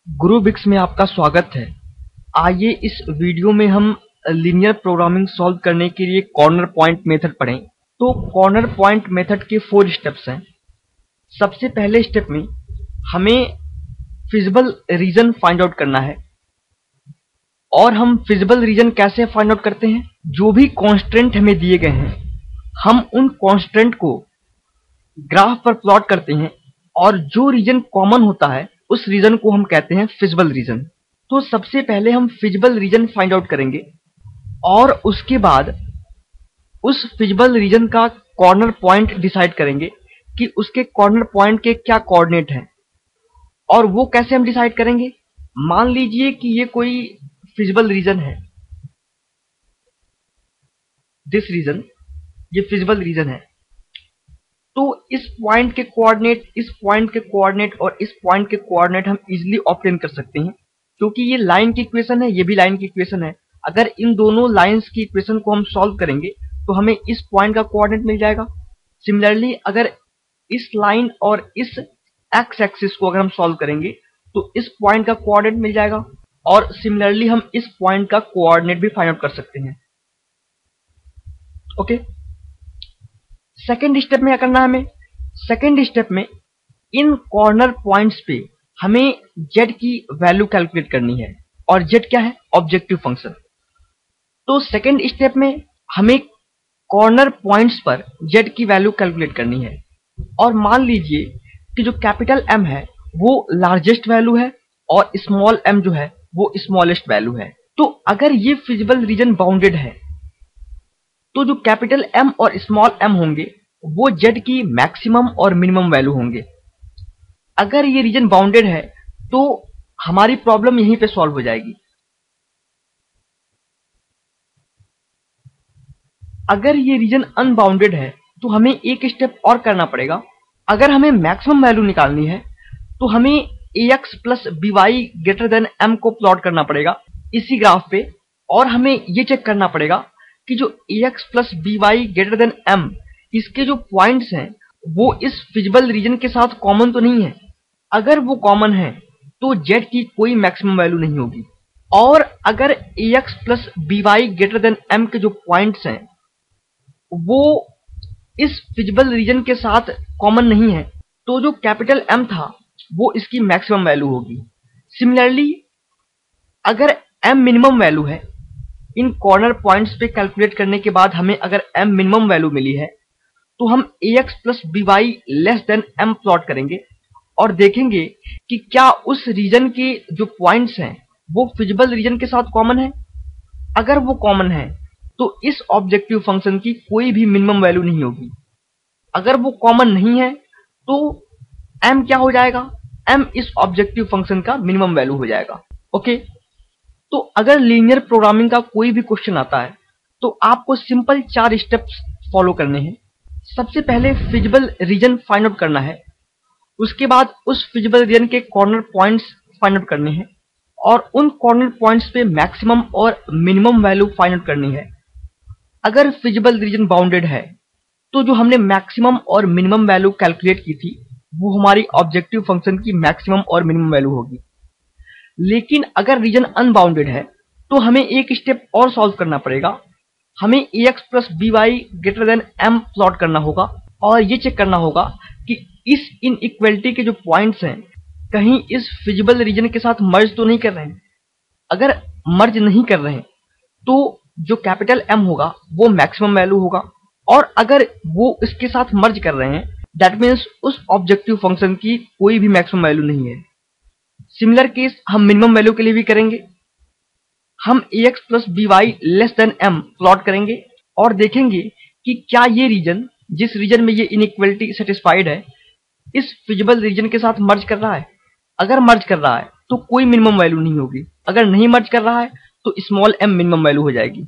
गुरुबिक्स में आपका स्वागत है। आइए इस वीडियो में हम लीनियर प्रोग्रामिंग सॉल्व करने के लिए कॉर्नर पॉइंट मेथड पढ़ें। तो कॉर्नर पॉइंट मेथड के 4 स्टेप्स हैं। सबसे पहले स्टेप में हमें फिजिबल रीजन फाइंड आउट करना है। और हम फिजिबल रीजन कैसे फाइंड आउट करते हैं? जो भी कॉन्स्टेंट हमें दिए गए हैं, हम उन कॉन्स्टेंट को ग्राफ पर प्लॉट करते हैं और जो रीजन कॉमन होता है उस रीजन को हम कहते हैं फिजिबल रीजन। तो सबसे पहले हम फिजिबल रीजन फाइंड आउट करेंगे और उसके बाद उस फिजिबल रीजन का कॉर्नर पॉइंट डिसाइड करेंगे कि उसके कॉर्नर पॉइंट के क्या कोऑर्डिनेट हैं। और वो कैसे हम डिसाइड करेंगे? मान लीजिए कि ये कोई फिजिबल रीजन है, दिस रीजन, ये फिजिबल रीजन है। तो इस पॉइंट के कोऑर्डिनेट, इस पॉइंट के कोऑर्डिनेट और इस पॉइंट के कोऑर्डिनेट हम इजीली ऑब्टेन कर सकते हैं, क्योंकि ये लाइन की इक्वेशन है, ये भी लाइन की इक्वेशन है। अगर इन दोनों लाइंस की इक्वेशन को हम सॉल्व करेंगे तो हमें इस पॉइंट का कोऑर्डिनेट मिल जाएगा। सिमिलरली अगर इस लाइन और इस एक्स एक्सिस को अगर हम सॉल्व करेंगे तो इस पॉइंट का कोऑर्डिनेट मिल जाएगा। और सिमिलरली हम इस पॉइंट का कोऑर्डिनेट भी फाइंड आउट कर सकते हैं। ओके, सेकेंड स्टेप में क्या करना है हमें? सेकेंड स्टेप में इन कॉर्नर पॉइंट्स पे हमें z की वैल्यू कैलकुलेट करनी है। और z क्या है? Objective function. तो सेकेंड स्टेप में हमें कॉर्नर पॉइंट्स पर z की वैल्यू कैलकुलेट करनी है। और मान लीजिए कि जो कैपिटल M है वो लार्जेस्ट वैल्यू है और स्मॉल m जो है वो स्मॉलेस्ट वैल्यू है। तो अगर ये फिजिबल रीजन बाउंडेड है तो जो कैपिटल M और स्मॉल m होंगे वो z की मैक्सिमम और मिनिमम वैल्यू होंगे। अगर ये रीजन बाउंडेड है तो हमारी प्रॉब्लम यहीं पे सॉल्व हो जाएगी। अगर ये रीजन अनबाउंडेड है तो हमें एक स्टेप और करना पड़ेगा। अगर हमें मैक्सिमम वैल्यू निकालनी है तो हमें ax plus by greater than m को प्लॉट करना पड़ेगा इसी ग्राफ पे। और हमें ये चेक करना पड़ेगा कि जो ax plus by greater than m, इसके जो पॉइंट्स हैं वो इस फिजिबल रीजन के साथ कॉमन तो नहीं है। अगर वो कॉमन है तो z की कोई मैक्सिमम वैल्यू नहीं होगी। और अगर ax plus by greater than m के जो पॉइंट्स हैं वो इस फिजिबल रीजन के साथ कॉमन नहीं है तो जो कैपिटल M था वो इसकी मैक्सिमम वैल्यू होगी। सिमिलरली अगर m मिनिमम वैल्यू है, इन कॉर्नर पॉइंट्स पे कैलकुलेट करने के बाद हमें अगर m मिनिमम वैल्यू मिली है तो हम ax plus by less than m plot करेंगे और देखेंगे कि क्या उस रीजन के जो पॉइंट्स हैं वो फिजिबल रीजन के साथ कॉमन है। अगर वो कॉमन है तो इस ऑब्जेक्टिव फंक्शन की कोई भी मिनिमम वैल्यू नहीं होगी। अगर वो कॉमन नहीं है तो m क्या हो जाएगा? m इस ऑब्जेक्टिव फंक्शन का मिनिमम वैल्यू हो जाएगा। ओके, तो अगर लीनियर प्रोग्रामिंग का कोई भी क्वेश्चन आता है तो आपको सिंपल 4 स्टेप्स फॉलो करने हैं। सबसे पहले फिजिबल रीजन फाइंड आउट करना है, उसके बाद उस फिजिबल रीजन के कॉर्नर पॉइंट्स फाइंड आउट करने हैं और उन कॉर्नर पॉइंट्स पे मैक्सिमम और मिनिमम वैल्यू फाइंड आउट करनी है। अगर फिजिबल रीजन बाउंडेड है तो जो हमने मैक्सिमम और मिनिमम वैल्यू कैलकुलेट की थी वो हमारी ऑब्जेक्टिव फंक्शन की मैक्सिमम और मिनिमम वैल्यू होगी। लेकिन अगर रीजन अनबाउंडेड है तो हमें एक स्टेप और सॉल्व करना पड़ेगा। हमें ax plus by greater than m plot करना होगा और ये चेक करना होगा कि इस इनइक्वालिटी के जो पॉइंट्स हैं कहीं इस फिजिबल रीजन के साथ मर्ज तो नहीं कर रहे हैं। अगर मर्ज नहीं कर रहे हैं तो जो कैपिटल M होगा वो मैक्सिमम वैल्यू होगा। और अगर वो इसके साथ मर्ज कर रहे हैं दैट मीन्स उस ऑब्जेक्टिव फंक्शन की कोई भी मैक्सिमम वैल्यू नहीं है। सिमिलर केस हम मिनिमम वैल्यू के लिए भी करेंगे। हम ax plus by less than m plot करेंगे और देखेंगे कि क्या ये रीजन, जिस रीजन में ये इनइक्वालिटी सेटिस्फाइड है, इस फिजिबल रीजन के साथ मर्ज कर रहा है। अगर मर्ज कर रहा है तो कोई मिनिमम वैल्यू नहीं होगी। अगर नहीं मर्ज कर रहा है तो स्मॉल m मिनिमम वैल्यू हो जाएगी।